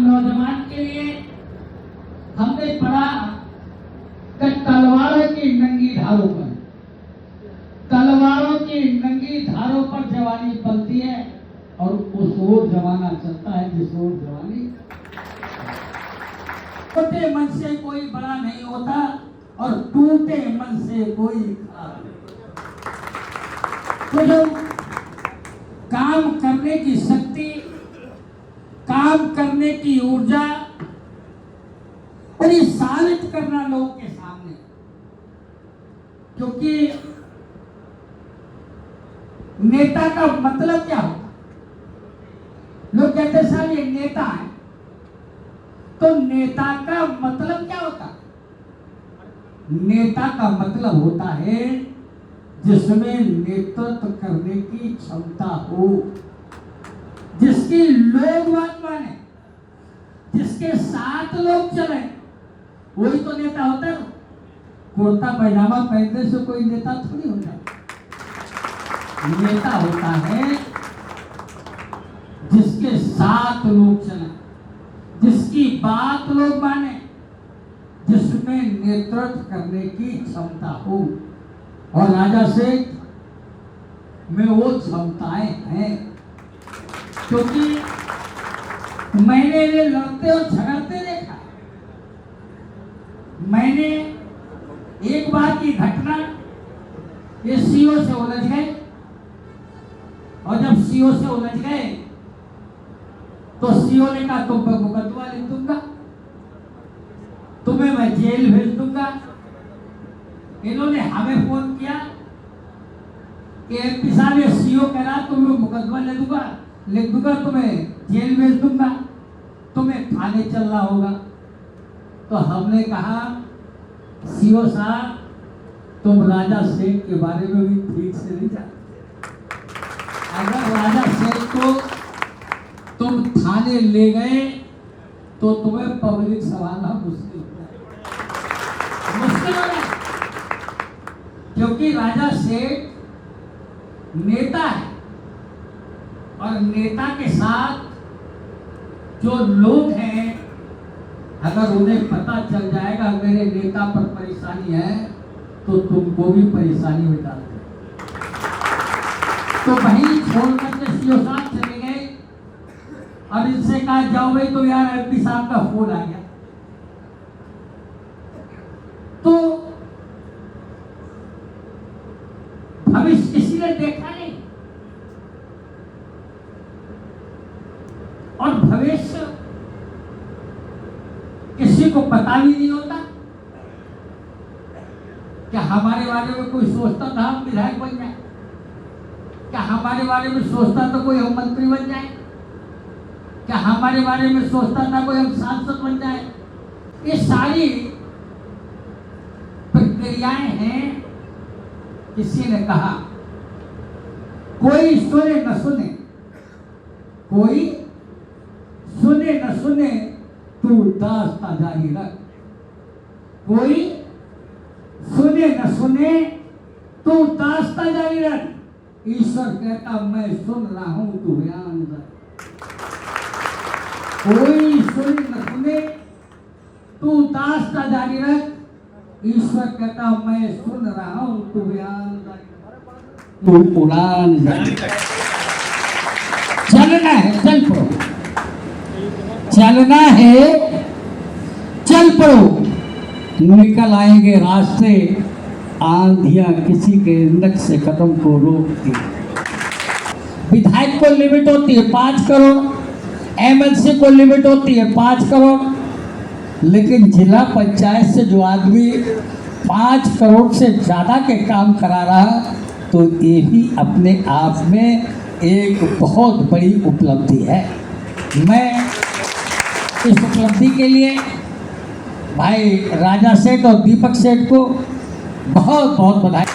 नौजवान के लिए हमने पढ़ा कि तलवारों की नंगी धारों पर, तलवारों की नंगी धारों पर जवानी पलती है और उस ओर जमाना चलता है जिस ओर जवानी। छोटे मन से कोई बड़ा नहीं होता और टूटे मन से कोई तो जो काम करने की शक्ति, काम करने की ऊर्जा और ये साबित करना लोगों के सामने, क्योंकि नेता का मतलब क्या होता? लोग कहते साहब ये नेता है, तो नेता का मतलब क्या होता? नेता का मतलब होता है जिसमें नेतृत्व करने की क्षमता हो, जिसकी लोग बात माने, जिसके साथ लोग चले, वही तो नेता होता है। कुर्ता पैजामा पहनने से कोई नेता थोड़ी हो जाता। नेता होता है जिसके साथ लोग चले, जिसकी बात लोग माने, जिसमें नेतृत्व करने की क्षमता हो। और राजा सेठ में वो क्षमताएं हैं, क्योंकि मैंने ये लड़ते और झगड़ते देखा। मैंने एक बार की घटना, ये सीओ से उलझ गए, और जब सीओ से उलझ गए तो सीओ ने कहा तुम पर मुकदमा लिख दूंगा, तुम्हें मैं जेल भेज दूंगा। इन्होंने हमें फोन किया कि एमपी साहब ये सीओ कह रहा तुम्हें मुकदमा लिख दूंगा, तुम्हें जेल भेज दूंगा, तुम्हें थाने चलना होगा। तो हमने कहा सीओ साहब तुम राजा सेठ के बारे में भी ठीक से नहीं जानते। अगर राजा सेठ को तुम थाने ले गए तो तुम्हें पब्लिक संभालना मुश्किल हो जाए, क्योंकि राजा सेठ नेता है और नेता के साथ जो लोग हैं, अगर उन्हें पता चल जाएगा मेरे नेता पर परेशानी है तो तुमको भी परेशानी हो जाती है। तो वहीं छोड़ करके सीओ साहब चले गए और इनसे कहा जाओ भाई तो यार एमपी साहब का फोन आ गया। तो भविष्य किसी ने देखा नहीं, और भविष्य किसी को पता भी नहीं होता। क्या हमारे बारे में कोई सोचता था हम विधायक बन जाए? क्या हमारे बारे में सोचता था कोई हम मंत्री बन जाए? क्या हमारे बारे में सोचता था कोई हम सांसद बन जाए? ये सारी प्रक्रियाएं हैं। किसी ने कहा कोई सुने न सुने, कोई सुने न सुने तू दास्तां जारी रख, कोई सुने न सुने तू दास्तां जारी रख। ईश्वर कहता मैं सुन रहा हूं तू बयान कर। कोई सुने न सुने तू दास्तां जारी रख, ईश्वर कहता मैं सुन रहा हूं तू बयान कर। तू उड़ान चलना है चल पड़ो, चलना है चल पड़ो। निकल आएंगे रास्ते, आंधियां किसी के नक्श से कदम को रोकती। विधायक को लिमिट होती है 5 करोड़, एमएलसी को लिमिट होती है 5 करोड़, लेकिन जिला पंचायत से जो आदमी 5 करोड़ से ज्यादा के काम करा रहा, तो ये भी अपने आप में एक बहुत बड़ी उपलब्धि है। मैं इस उपलब्धि के लिए भाई राजा सेठ और दीपक सेठ को बहुत बहुत बधाई।